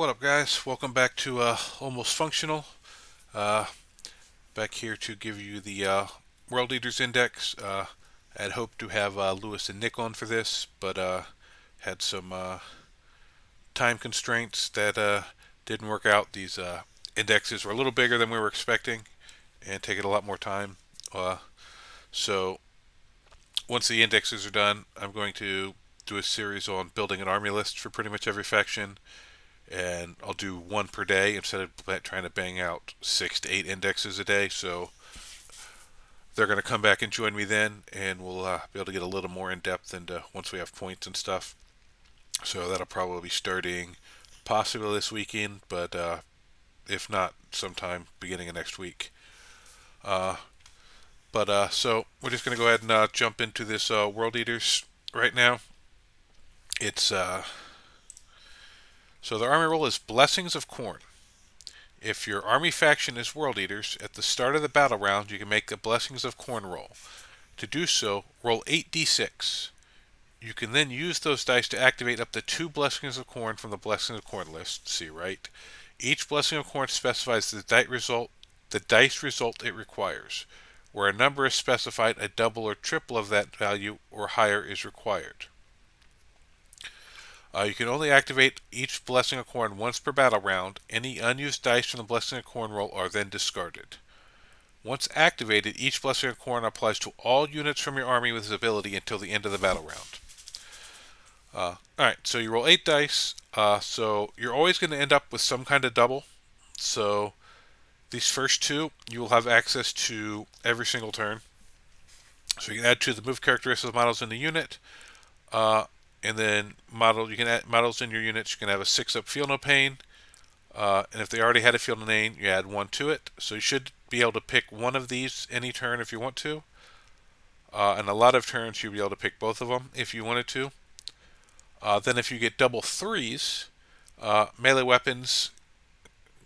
What up, guys? Welcome back to Almost Functional. Uh, Back here to give you the World Leaders Index. I had hoped to have Lewis and Nick on for this, but had some time constraints that didn't work out. These indexes were a little bigger than we were expecting and taking a lot more time. So once the indexes are done, I'm going to do a series on building an army list for pretty much every faction, and I'll do one per day instead of trying to bang out 6 to 8 indexes a day. So they're going to come back and join me then, and we'll be able to get a little more in depth into once we have points and stuff. So that'll probably be starting possibly this weekend, but if not, sometime beginning of next week. Uh, so we're just going to go ahead and jump into this World Eaters right now. It's so the army roll is Blessings of Corn. If your army faction is World Eaters, at the start of the battle round, you can make the Blessings of Corn roll. To do so, roll 8d6. You can then use those dice to activate up to 2 Blessings of Corn from the Blessings of Corn list. See right. Each Blessing of Corn specifies the dice result it requires. Where a number is specified, a double or triple of that value or higher is required. You can only activate each Blessing of Corn once per battle round. Any unused dice from the Blessing of Corn roll are then discarded. Once activated, each Blessing of Corn applies to all units from your army with this ability until the end of the battle round. Alright, so you roll 8 dice. So you're always going to end up with some kind of double. So these first two, you will have access to every single turn. So you can add to the move characteristics models in the unit. And then you can add models in your units. You can have a 6-up Feel No Pain. And if they already had a Feel No Pain, you add 1 to it. So you should be able to pick one of these any turn if you want to. And a lot of turns you'll be able to pick both of them if you wanted to. Then if you get double 3s, melee weapons,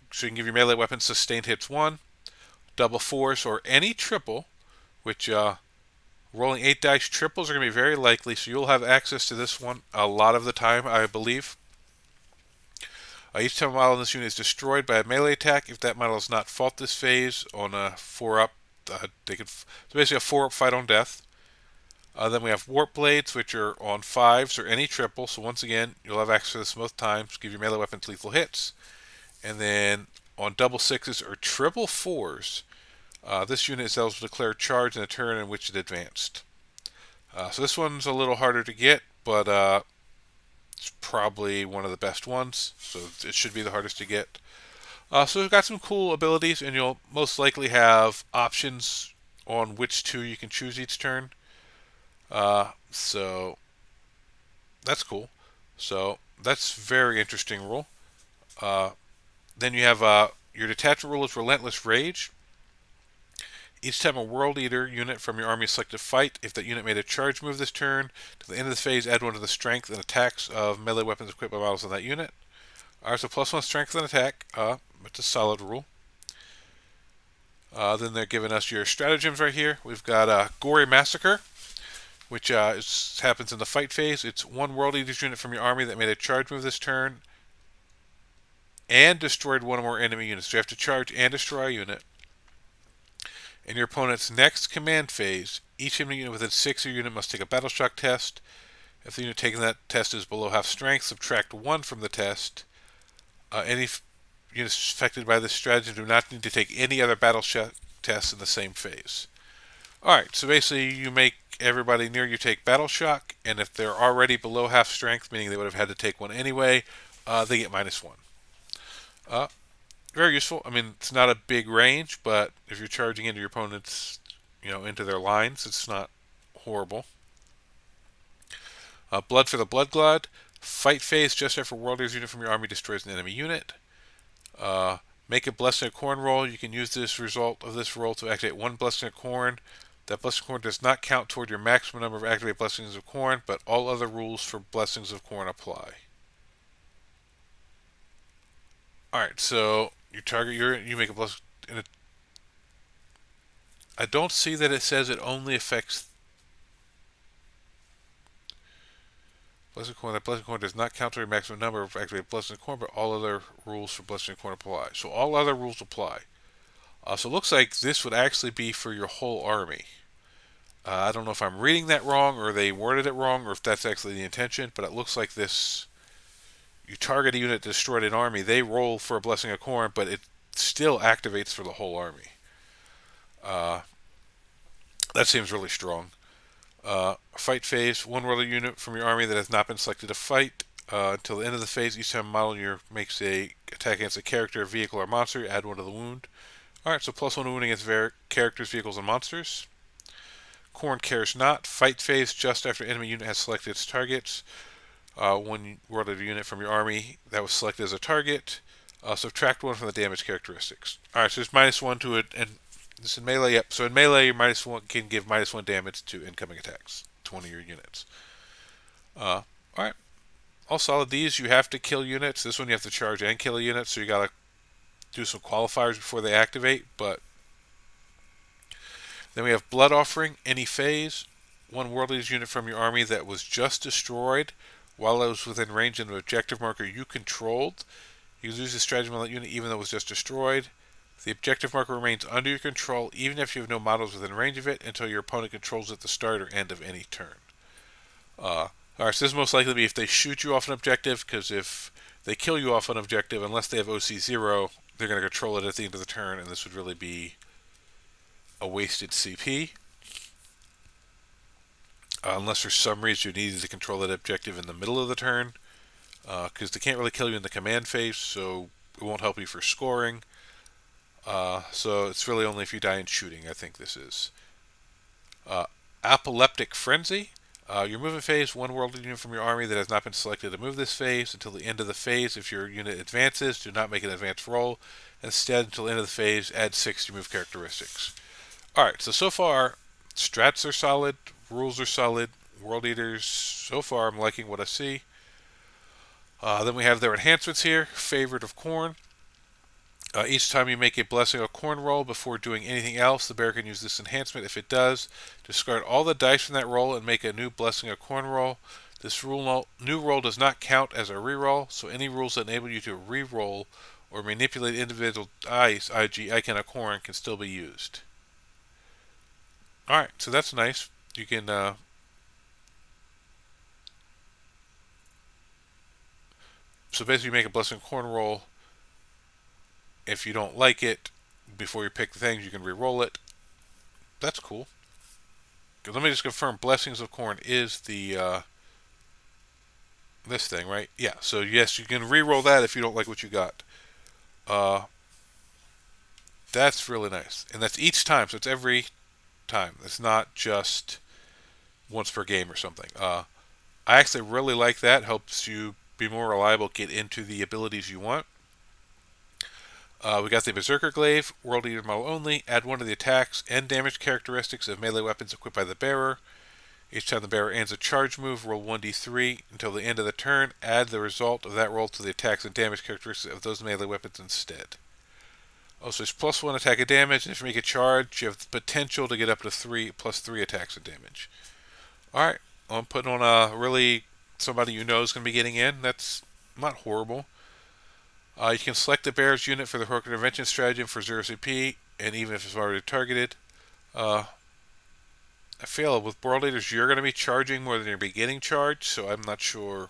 so you can give your melee weapons sustained hits 1, double 4s, or any triple, which rolling 8 dice triples are going to be very likely, so you'll have access to this one a lot of the time, I believe. Each time a model in this unit is destroyed by a melee attack, if that model does not fought this phase on a 4-up, so basically a 4-up fight on death. Then we have Warp Blades, which are on 5s or any triple, so once again, you'll have access to this most times, give your melee weapons lethal hits. And then on double 6s or triple 4s, this unit is eligible to declare charge in a turn in which it advanced. So this one's a little harder to get, but it's probably one of the best ones, so it should be the hardest to get. So we've got some cool abilities, and you'll most likely have options on which two you can choose each turn. So that's cool. So that's very interesting rule. Then you have your detachment rule is Relentless Rage. Each time a World Eater unit from your army is selected to fight, if that unit made a charge move this turn, to the end of the phase, add 1 to the strength and attacks of melee weapons equipped by models on that unit. Ours a +1 strength and attack. It's a solid rule. Then they're giving us your stratagems right here. We've got Gory Massacre, which happens in the fight phase. It's 1 World Eaters unit from your army that made a charge move this turn and destroyed 1 or more enemy units. So you have to charge and destroy a unit. In your opponent's next command phase, each enemy unit within 6 of your unit must take a battle shock test. If the unit taking that test is below half strength, subtract 1 from the test. Any units affected by this strategy do not need to take any other battle shock tests in the same phase. Alright, so basically you make everybody near you take battle shock, and if they're already below half strength, meaning they would have had to take one anyway, they get -1. Very useful. I mean, it's not a big range, but if you're charging into your opponent's, into their lines, it's not horrible. Blood for the Blood Glad. Fight phase just after World Eaters unit from your army destroys an enemy unit. Make a Blessing of Corn roll. You can use this result of this roll to activate 1 Blessing of Corn. That Blessing of Corn does not count toward your maximum number of activated Blessings of Corn, but all other rules for Blessings of Corn apply. Alright, so you target you make a blessing. I don't see that it says it only affects. Blessing Coin. That Blessing Coin does not count to a maximum number of activated Blessing Coin, but all other rules for Blessing Coin apply. So all other rules apply. So it looks like this would actually be for your whole army. I don't know if I'm reading that wrong or they worded it wrong or if that's actually the intention, but it looks like this. You target a unit destroyed an army, they roll for a Blessing of Corn, but it still activates for the whole army. Uh, that seems really strong. Fight phase, one worldly unit from your army that has not been selected to fight. Until the end of the phase, each time a model makes a attack against a character, vehicle, or monster, you add one to the wound. Alright, so +1 wounding against characters, vehicles, and monsters. Corn cares not. Fight phase, just after enemy unit has selected its targets. One worldly unit from your army that was selected as a target. Subtract 1 from the damage characteristics. Alright, so there's -1 to it, and this in melee, yep. So in melee, your -1 can give -1 damage to incoming attacks to one of your units. Alright. All solid. These, you have to kill units. This one you have to charge and kill a unit, so you gotta do some qualifiers before they activate, but then we have Blood Offering, any phase. One worldly unit from your army that was just destroyed while it was within range of an objective marker you controlled. You lose the stratagem on that unit even though it was just destroyed. The objective marker remains under your control even if you have no models within range of it until your opponent controls it at the start or end of any turn. Alright, so this is most likely to be if they shoot you off an objective, because if they kill you off an objective, unless they have OC0, they're going to control it at the end of the turn, and this would really be a wasted CP. Unless for some reason you needed to control that objective in the middle of the turn, because they can't really kill you in the command phase, so it won't help you for scoring. So it's really only if you die in shooting, I think this is. Apoplectic Frenzy. Your movement phase, one worldly unit from your army that has not been selected to move this phase until the end of the phase. If your unit advances, do not make an advance roll. Instead, until the end of the phase, add 6 to your move characteristics. Alright, so far, strats are solid, rules are solid, World Eaters, so far I'm liking what I see. Then we have their enhancements here. Favorite of Corn. Each time you make a Blessing of Corn roll before doing anything else, the bear can use this enhancement. If it does, discard all the dice from that roll and make a new Blessing of Corn roll. This new roll does not count as a reroll, so any rules that enable you to reroll or manipulate individual dice, i.e. Icon of Corn, can still be used. Alright, so that's nice. You can so basically make a Blessing of Corn roll. If you don't like it, before you pick the things, you can re-roll it. That's cool. Let me just confirm, Blessings of Corn is the this thing, right? Yeah, so yes, you can re-roll that if you don't like what you got. That's really nice. And that's each time, so it's every time. It's not just once per game or something. I actually really like that. Helps you be more reliable, get into the abilities you want. We got the Berserker Glaive, World Eater model only. Add 1 to the attacks and damage characteristics of melee weapons equipped by the bearer. Each time the bearer ends a charge move, roll 1d3 until the end of the turn. Add the result of that roll to the attacks and damage characteristics of those melee weapons instead. Also, it's +1 attack and damage, and if you make a charge, you have the potential to get up to +3 attacks and damage. Alright, I'm putting on a really somebody you know is going to be getting in. That's not horrible. You can select the bearer's unit for the heroic intervention stratagem for 0 CP, and even if it's already targeted. I feel with World Eaters you're going to be charging more than you're beginning charge, so I'm not sure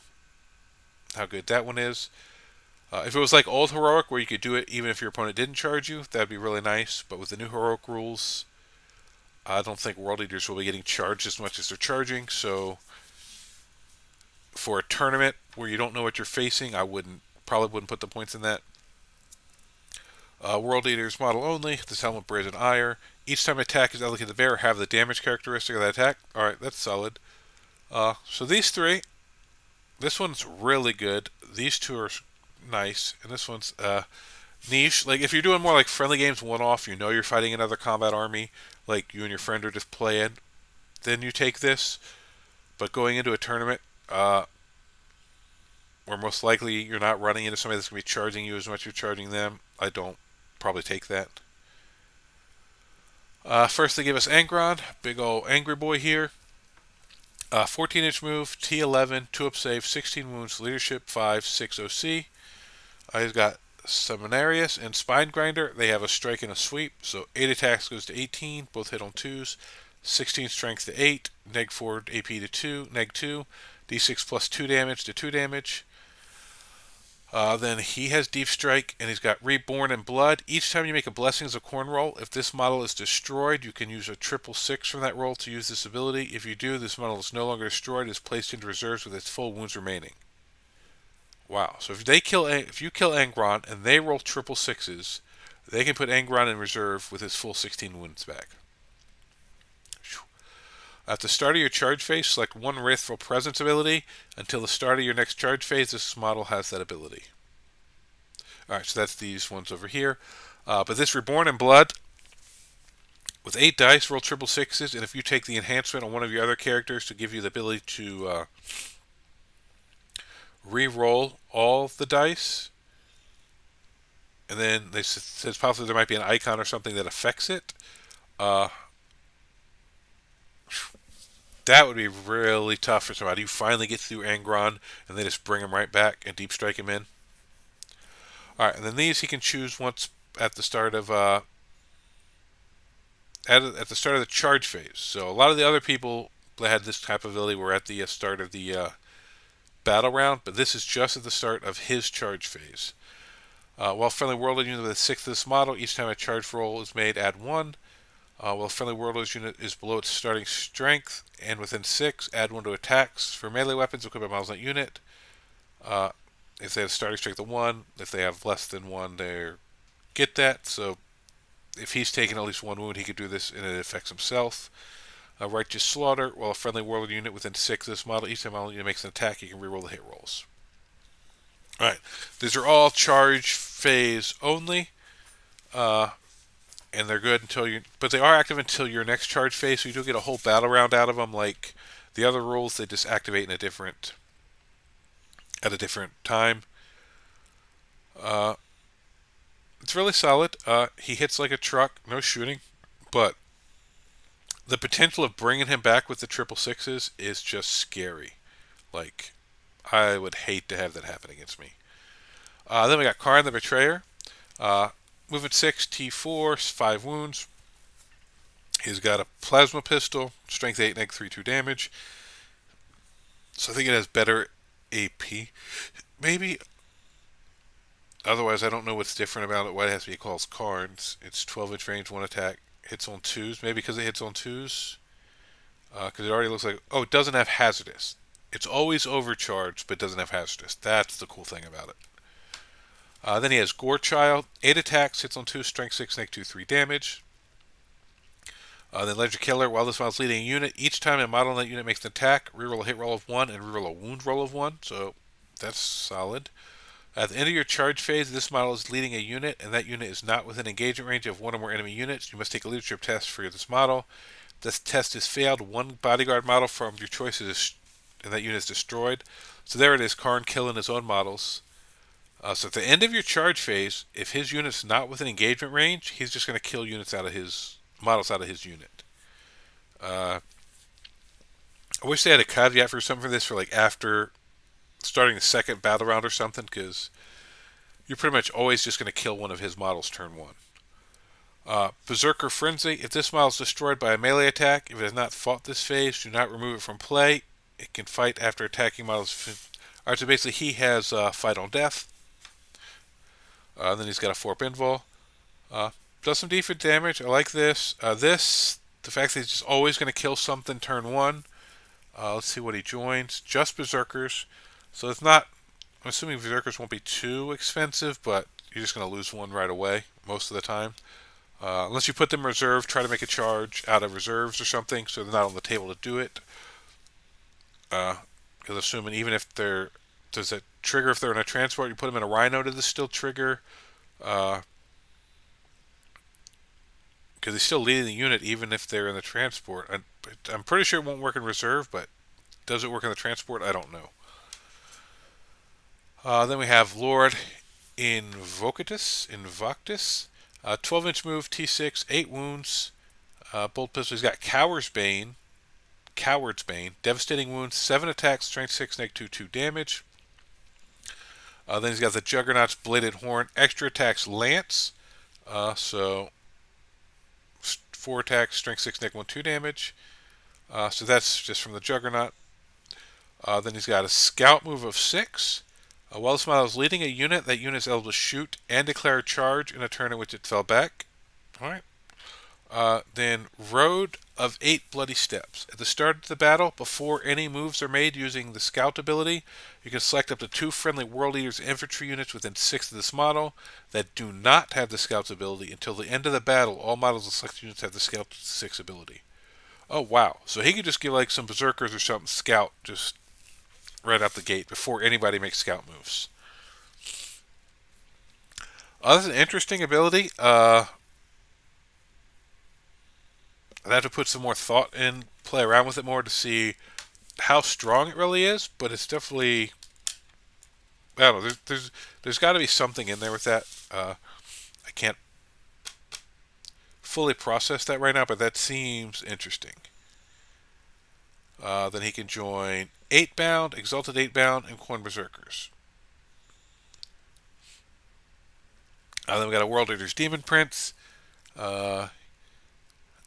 how good that one is. If it was like old heroic where you could do it even if your opponent didn't charge you, that'd be really nice. But with the new heroic rules, I don't think World Eaters will be getting charged as much as they're charging. So for a tournament where you don't know what you're facing, I probably wouldn't put the points in that. World Eaters model only. This helmet bears an ire. Each time attack is allocated to the bearer, have the damage characteristic of that attack. Alright, that's solid. So these three, this one's really good. These two are nice, and this one's niche. Like if you're doing more like friendly games, one-off, you know you're fighting another combat army, like you and your friend are just playing, then you take this. But going into a tournament, where most likely you're not running into somebody that's going to be charging you as much as you're charging them, I don't probably take that. First they give us Angron, big old angry boy here. 14-inch move, T11, 2-up save, 16 wounds, leadership 5, 6 OC. He's got Seminarius and Spine Grinder. They have a strike and a sweep, so 8 attacks goes to 18, both hit on 2s. 16 strength to 8, neg 4 AP to 2, neg 2, d6 plus 2 damage to 2 damage. Then he has Deep Strike, and he's got Reborn and Blood. Each time you make a Blessings of Corn roll, if this model is destroyed, you can use a 666 from that roll to use this ability. If you do, this model is no longer destroyed. It is placed into reserves with its full wounds remaining. Wow. So if you kill Angron and they roll 666s, they can put Angron in reserve with his full 16 wounds back. At the start of your charge phase, select one Wrathful Presence ability. Until the start of your next charge phase, this model has that ability. Alright, so that's these ones over here. But this Reborn in Blood, with 8 dice, roll 666s, and if you take the enhancement on one of your other characters to give you the ability to re-roll all the dice, and then they says possibly there might be an icon or something that affects it. That would be really tough for somebody. You finally get through Angron, and they just bring him right back and deep strike him in. Alright, and then these he can choose once at the start of at the start of the charge phase. So a lot of the other people that had this type of ability were at the start of the battle round, but this is just at the start of his charge phase. While friendly warlord unit with a 6th of this model, each time a charge roll is made, add 1. While a friendly warlord's unit is below its starting strength and within 6, add 1 to attacks. For melee weapons equipped by models in that unit, if they have starting strength of 1, if they have less than 1, they get that. So if he's taken at least 1 wound, he could do this and it affects himself. Righteous Slaughter, while a friendly warlord unit within 6 of this model, each time model unit makes an attack, you can reroll the hit rolls. Alright, these are all charge phase only. And they're good until but they are active until your next charge phase, so you do get a whole battle round out of them. Like the other rules, they just activate at a different time. It's really solid. He hits like a truck, no shooting, but the potential of bringing him back with the 666s is just scary. Like, I would hate to have that happen against me. Then we got Karn the Betrayer. Movement 6, T4, 5 wounds. He's got a plasma pistol, strength 8, neg 3, 2 damage. So I think it has better AP. Maybe. Otherwise, I don't know what's different about it. Why it has to be called Karn's. It's 12-inch range, 1 attack, hits on 2s. Maybe because it hits on 2s. Because it already looks like. Oh, it doesn't have hazardous. It's always overcharged, but doesn't have hazardous. That's the cool thing about it. Then he has Gorechild, 8 attacks, hits on 2, strength 6, neg 2, 3 damage. Then Ledger Killer, while this model is leading a unit, each time a model in that unit makes an attack, reroll a hit roll of 1 and reroll a wound roll of 1. So that's solid. At the end of your charge phase, this model is leading a unit, and that unit is not within engagement range of 1 or more enemy units. You must take a leadership test for this model. This test is failed. 1 bodyguard model from your choice and that unit is destroyed. So there it is, Karn killing his own models. So at the end of your charge phase, if his unit's not within engagement range, he's just going to kill models out of his unit. I wish they had a caveat for something for this for like after starting the second battle round or something, because you're pretty much always just going to kill one of his models turn 1. Berserker Frenzy. If this model is destroyed by a melee attack, if it has not fought this phase, do not remove it from play. It can fight after attacking models. Alright, so basically he has Fight on Death. Then he's got a 4 pinball. Does some defense damage. I like this. The fact that he's just always going to kill something turn 1. Let's see what he joins. Just Berserkers. So it's not. I'm assuming Berserkers won't be too expensive, but you're just going to lose one right away most of the time. Unless you put them in reserve, try to make a charge out of reserves or something, so they're not on the table to do it. Because assuming even if does it trigger if they're in a transport, you put them in a Rhino, does this still trigger? Because he's still leading the unit even if they're in the transport. I'm pretty sure it won't work in reserve, but does it work in the transport? I don't know. Then we have Lord Invoctus. 12-inch move, T6, 8 wounds. Bolt pistol. He's got Cower's Bane. Coward's Bane. Devastating wounds, 7 attacks, strength 6, neg 2, 2 damage. Then he's got the Juggernaut's Bladed Horn. Extra attacks, Lance. So 4 attacks, strength 6, neg 1, 2 damage. So that's just from the Juggernaut. Then he's got a Scout move of 6. While this model is leading a unit, that unit is able to shoot and declare a charge in a turn in which it fell back. Alright. Then Road of 8 Bloody Steps. At the start of the battle, before any moves are made using the Scout ability, you can select up to 2 friendly World Eaters infantry units within 6 of this model that do not have the Scout's ability. Until the end of the battle, all models of selected units have the Scout 6 ability. Oh, wow. So he could just give like some Berserkers or something Scout just right out the gate before anybody makes Scout moves. That's an interesting ability. I'd have to put some more thought in, play around with it more to see how strong it really is, but it's definitely, I don't know, there's got to be something in there with that. I can't fully process that right now, but that seems interesting. Then he can join 8-bound, Exalted 8-bound, and Khorne Berserkers. Then we got a World Eater's Demon Prince. I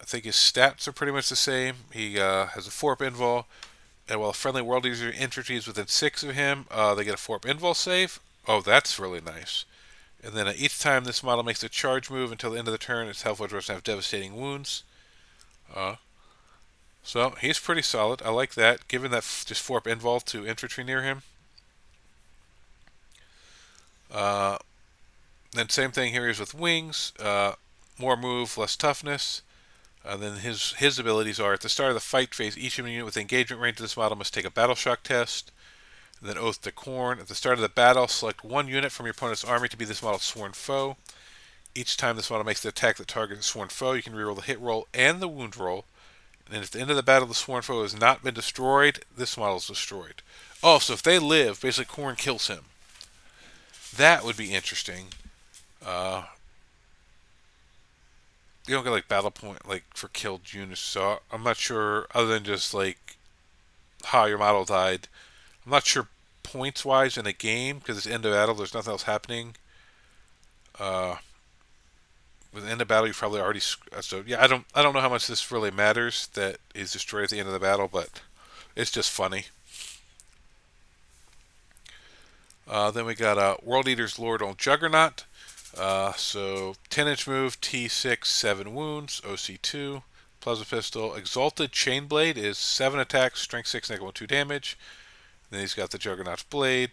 think his stats are pretty much the same. He has a 4-up invul, and while friendly World Eater infantry is within 6 of him, they get a 4-up invul save. Oh, that's really nice. And then each time this model makes a charge move until the end of the turn, its health doesn't have devastating wounds. So he's pretty solid. I like that, given that just 4-up invul to infantry near him. Then same thing here is with wings. More move, less toughness. Then his abilities are, at the start of the fight phase, each unit with engagement range of this model must take a battle shock test. And then Oath to Khorne. At the start of the battle, select 1 unit from your opponent's army to be this model's sworn foe. Each time this model makes the attack that targets a sworn foe, you can reroll the hit roll and the wound roll. And then at the end of the battle, the sworn foe has not been destroyed, this model is destroyed. Oh, so if they live, basically Khorne kills him. That would be interesting. You don't get like battle point like for killed units, so I'm not sure. Other than just like how your model died, I'm not sure points wise in a game because it's end of battle. There's nothing else happening. With the end of battle, you've probably already. So yeah, I don't know how much this really matters that is destroyed at the end of the battle, but it's just funny. Then we got World Eater's Lord on Juggernaut. So 10-inch move, T6, 7 wounds, OC2, Plasma Pistol. Exalted Chainblade is 7 attacks, strength 6, negative 1, 2 damage. Then he's got the Juggernaut's Blade.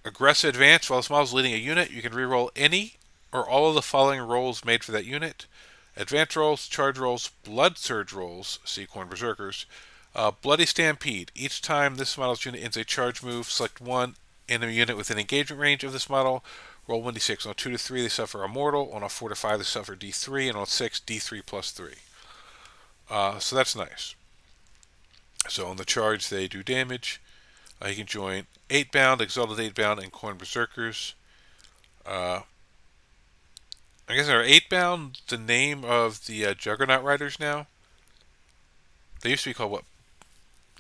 Aggressive Advance. While this model is leading a unit, you can reroll any or all of the following rolls made for that unit. Advance rolls, charge rolls, blood surge rolls, see Khorne Berserkers. Bloody Stampede. Each time this model's unit ends a charge move, select 1 enemy unit within engagement range of this model. Roll 1d6. On a 2 to 3, they suffer a mortal. On a 4 to 5, they suffer d3. And on 6, d3 plus 3. So that's nice. So on the charge, they do damage. You can join 8-bound, Exalted 8-bound, and Khorne Berserkers. I guess they're 8-bound, the name of the Juggernaut Riders now. They used to be called what?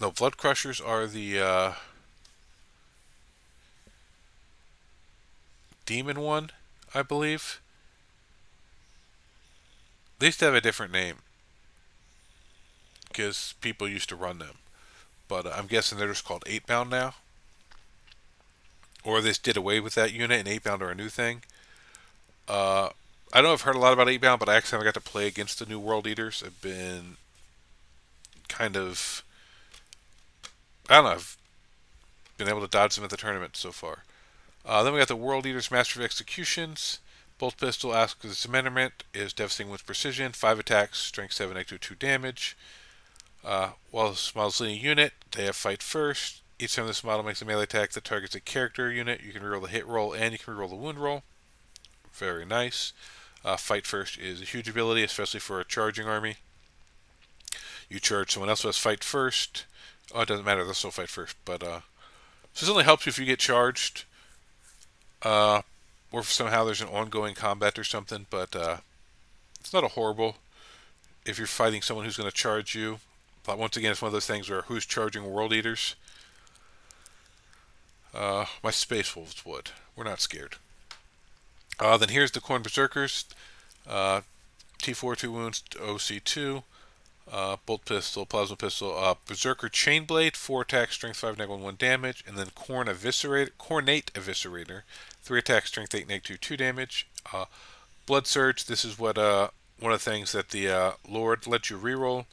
No, Blood Crushers are the Demon one, I believe. They used to have a different name because people used to run them. But I'm guessing they're just called 8-bound now. Or they just did away with that unit and 8-bound are a new thing. I know I've heard a lot about 8-bound, but I actually haven't got to play against the new World Eaters. I've been kind of... I don't know, I've been able to dodge them at the tournament so far. Then we got the World Eater's Master of Executions. Bolt Pistol asks its amendment is Devastating with Precision, 5 attacks, Strength 7, negative 2 damage. While this model's leading a unit, they have Fight First. Each time this model makes a melee attack that targets a character unit, you can reroll the hit roll and you can reroll the wound roll. Very nice. Fight First is a huge ability, especially for a charging army. You charge someone else who has Fight First. Oh, it doesn't matter, they'll still fight first. But so this only helps you if you get charged. Or if somehow there's an ongoing combat or something. But it's not a horrible if you're fighting someone who's going to charge you. But once again, it's one of those things where who's charging World Eaters? My Space Wolves would. We're not scared. Then here's the Khorne Berserkers. T4 2 wounds, OC2. Bolt pistol, plasma pistol, Berserker Chainblade, 4 attacks, strength 5, neg 1, 1 damage, and then Khornate Eviscerator, 3 attacks, strength 8, neg 2, 2 damage. Blood Surge, this is what one of the things that the Lord lets you reroll.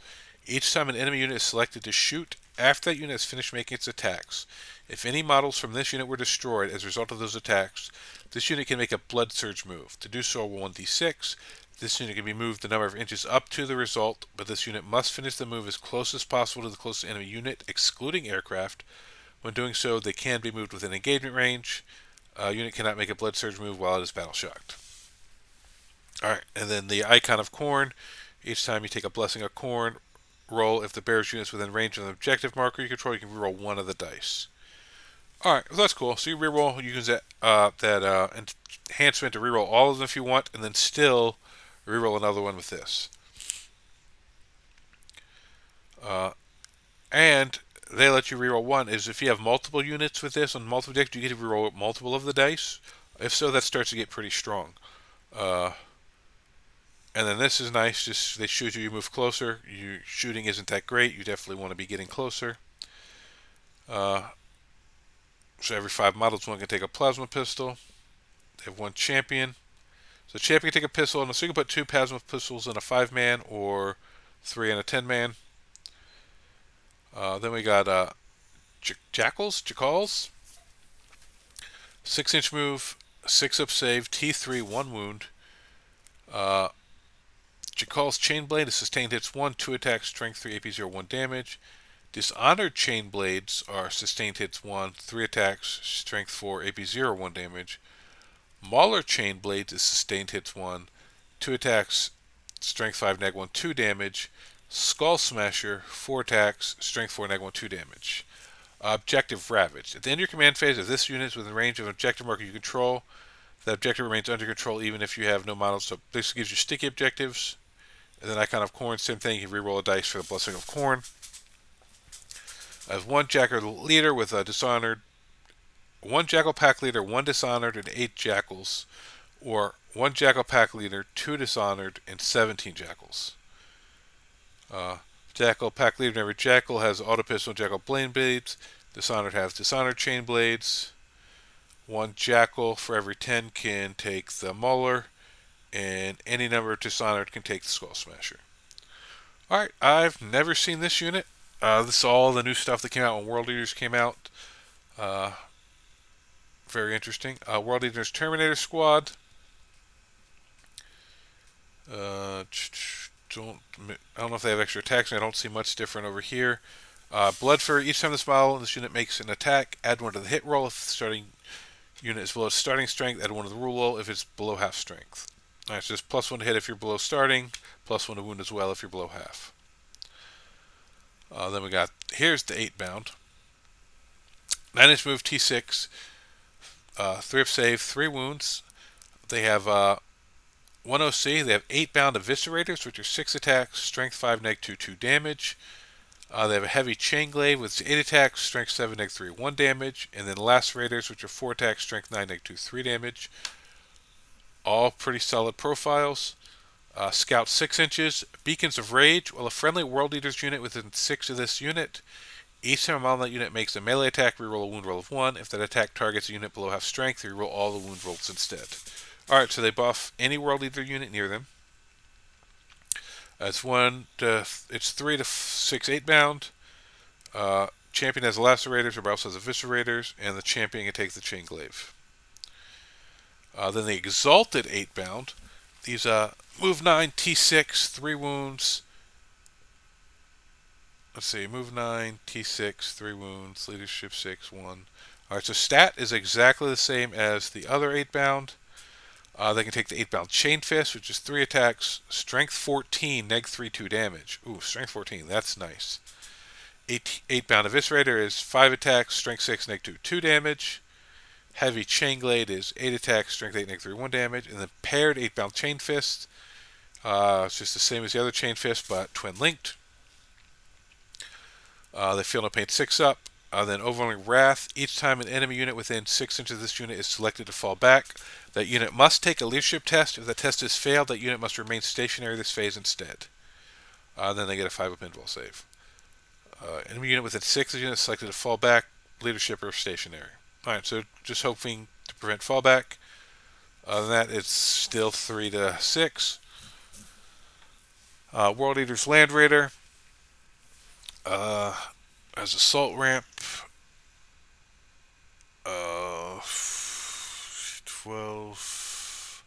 Each time an enemy unit is selected to shoot, after that unit has finished making its attacks, if any models from this unit were destroyed as a result of those attacks, this unit can make a Blood Surge move. To do so, roll 1d6. This unit can be moved the number of inches up to the result, but this unit must finish the move as close as possible to the closest enemy unit, excluding aircraft. When doing so, they can be moved within engagement range. A unit cannot make a Blood Surge move while it is battle shocked. Alright, and then the Icon of Khorne. Each time you take a Blessing of Khorne, roll if the bearer's unit is within range of an objective marker you control, you can reroll 1 of the dice. Alright, well, that's cool. So you reroll, you use that enhancement to reroll all of them if you want, and then still reroll another one with this. And they let you reroll 1 is if you have multiple units with this on multiple decks, you get to reroll multiple of the dice. If so, that starts to get pretty strong. And then this is nice, just they shoot you, you move closer. Your shooting isn't that great, you definitely want to be getting closer. So every 5 models, one can take a plasma pistol. They have 1 champion. So champion can take a pistol, and so you can put 2 plasma pistols in a 5-man or 3 in a 10-man. Then we got Jackals. 6-inch move, 6 up save, T3, 1 wound. Jackal's Chainblade is sustained hits 1, 2 attacks, strength 3, AP 0, 1 damage. Dishonored Chainblades are sustained hits 1, 3 attacks, strength 4, AP 0, 1 damage. Mauler Chainblades is sustained hits 1, 2 attacks, strength 5, neg 1, 2 damage. Skull Smasher, 4 attacks, strength 4, neg 1, 2 damage. Objective Ravaged. At the end of your command phase, if this unit is within range of an objective marker you control, that objective remains under control even if you have no models. So this gives you sticky objectives. And then Icon of Khorne, same thing. You can reroll a dice for the Blessing of Khorne. I have 1 Jackal leader with a dishonored, 1 Jackal pack leader, 1 dishonored, and 8 jackals, or 1 Jackal pack leader, 2 dishonored, and 17 jackals. Jackal pack leader, every jackal has auto pistol and jackal blade blades. Dishonored has dishonored chain blades. 1 jackal for every 10 can take the Mauler, and any number of dishonored can take the Skull Smasher. Alright, I've never seen this unit. This is all the new stuff that came out when World Eaters came out. Very interesting. World Eaters Terminator Squad. I don't know if they have extra attacks. I don't see much different over here. Blood Fur. Each time this model in this unit makes an attack, add 1 to the hit roll. If the starting unit is below starting strength, add 1 to the rule roll if it's below half strength. Alright, so just +1 to hit if you're below starting, +1 to wound as well if you're below half. Then we got, here's the 8-bound. 9-inch move, T6, 3 up save, 3 wounds. They have 1 OC. They have 8-bound Eviscerators, which are 6 attacks, strength 5, neg 2, 2 damage. They have a heavy Chainglaive with 8 attacks, strength 7, neg 3, 1 damage. And then Lacerators, which are 4 attacks, strength 9, neg 2, 3 damage. All pretty solid profiles. Scout 6 inches. Beacons of Rage. While a friendly World Eaters unit within 6 of this unit, each time a model in that unit makes a melee attack, reroll a wound roll of 1. If that attack targets a unit below half strength, reroll all the wound rolls instead. Alright, so they buff any World Eater unit near them. It's 3 to 6 8-bound. Champion has Lacerators, or else has Eviscerators, and the champion can take the Chainglaive. Then the Exalted 8-bound. These move 9, T6, 3 wounds. Let's see, move 9, T6, 3 wounds, leadership 6, 1. Alright, so stat is exactly the same as the other 8-bound. They can take the 8-bound Chain Fist, which is 3 attacks, strength 14, neg 3, 2 damage. Ooh, strength 14, that's nice. 8-bound Eviscerator is 5 attacks, strength 6, neg 2, 2 damage. Heavy Chainglade is 8 attacks, strength 8, neg 3, 1 damage. And then paired 8-bound Chain Fist. It's just the same as the other Chain Fist, but twin linked. They feel no pain 6 up. Then Overwhelming Wrath. Each time an enemy unit within 6 inches of this unit is selected to fall back, that unit must take a leadership test. If the test is failed, that unit must remain stationary this phase instead. Then they get a 5-up invul save. Enemy unit within 6 of units selected to fall back, leadership, or stationary. Alright, so just hoping to prevent fallback. Other than that, it's still 3 to 6. World Eater's Land Raider. As assault ramp. 12.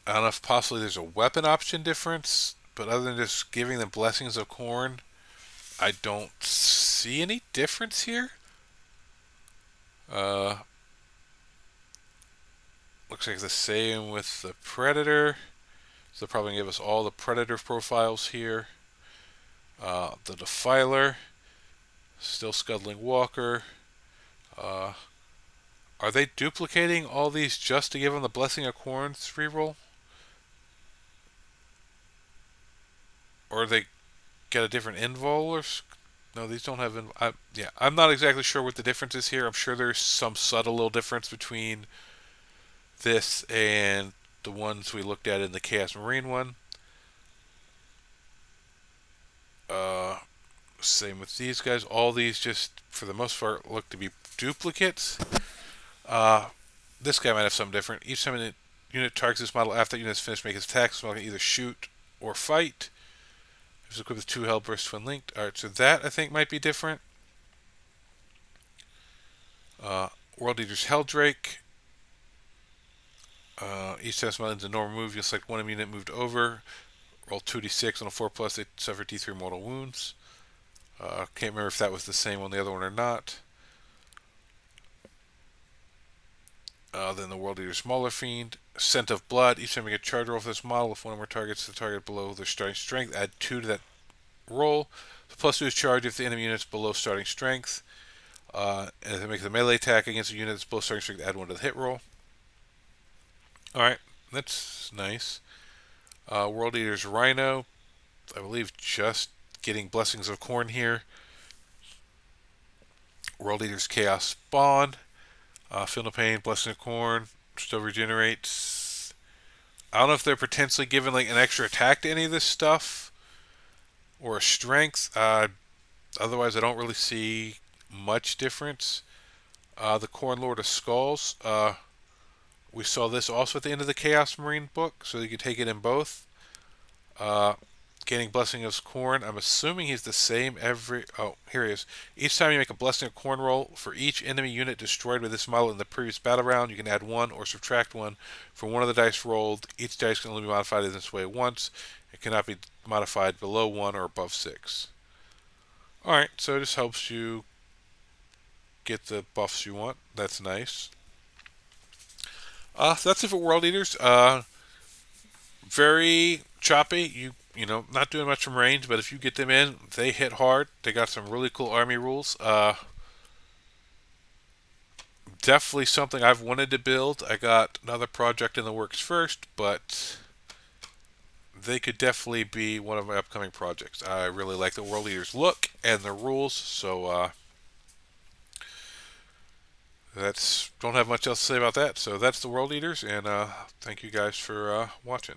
I don't know if possibly there's a weapon option difference, but other than just giving them Blessings of Corn, I don't see any difference here. Looks like the same with the Predator. So they're probably going to give us all the Predator profiles here. The Defiler. Still Scuttling Walker. Are they duplicating all these just to give them the Blessing of Corn reroll? Or they get a different invul? Or no, these don't have invul. Yeah, I'm not exactly sure what the difference is here. I'm sure there's some subtle little difference between this and the ones we looked at in the Chaos Marine one. Same with these guys. All these just, for the most part, look to be duplicates. This guy might have something different. Each time a unit targets this model after that unit is finished making its attacks, this model can either shoot or fight. It's equipped with 2 Hellburst Twin Linked. Alright, so that I think might be different. World Eater's Helldrake. Each time this model ends a normal move, you'll select one unit moved over. Roll 2d6 on a 4+, they suffer d3 mortal wounds. Can't remember if that was the same on the other one or not. Then the World Eater's Mauler Fiend. Scent of Blood. Each time you get charge roll for this model, if one or more targets the target below their starting strength, add 2 to that roll. So +2 is charge if the enemy unit is below starting strength. And if it makes a melee attack against a unit that's below starting strength, add 1 to the hit roll. Alright, that's nice. World Eater's Rhino. I believe just getting Blessings of Corn here. World Eater's Chaos Spawn. Feel no pain, Blessing of Corn. Still regenerates. I don't know if they're potentially giving like an extra attack to any of this stuff. Or a strength. Otherwise, I don't really see much difference. The Corn Lord of Skulls. We saw this also at the end of the Chaos Marine book, so you could take it in both. Gaining Blessing of Corn. I'm assuming he's the same every... Oh, here he is. Each time you make a Blessing of Corn roll, for each enemy unit destroyed with this model in the previous battle round, you can add 1 or subtract 1 from one of the dice rolled. Each dice can only be modified in this way once. It cannot be modified below 1 or above 6. Alright, so it just helps you get the buffs you want. That's nice. So that's it for World Eaters. Very choppy. You know, not doing much from range, but if you get them in, they hit hard. They got some really cool army rules. Definitely something I've wanted to build. I got another project in the works first, but they could definitely be one of my upcoming projects. I really like the World Eaters look and the rules, so don't have much else to say about that. So that's the World Eaters, and thank you guys for watching.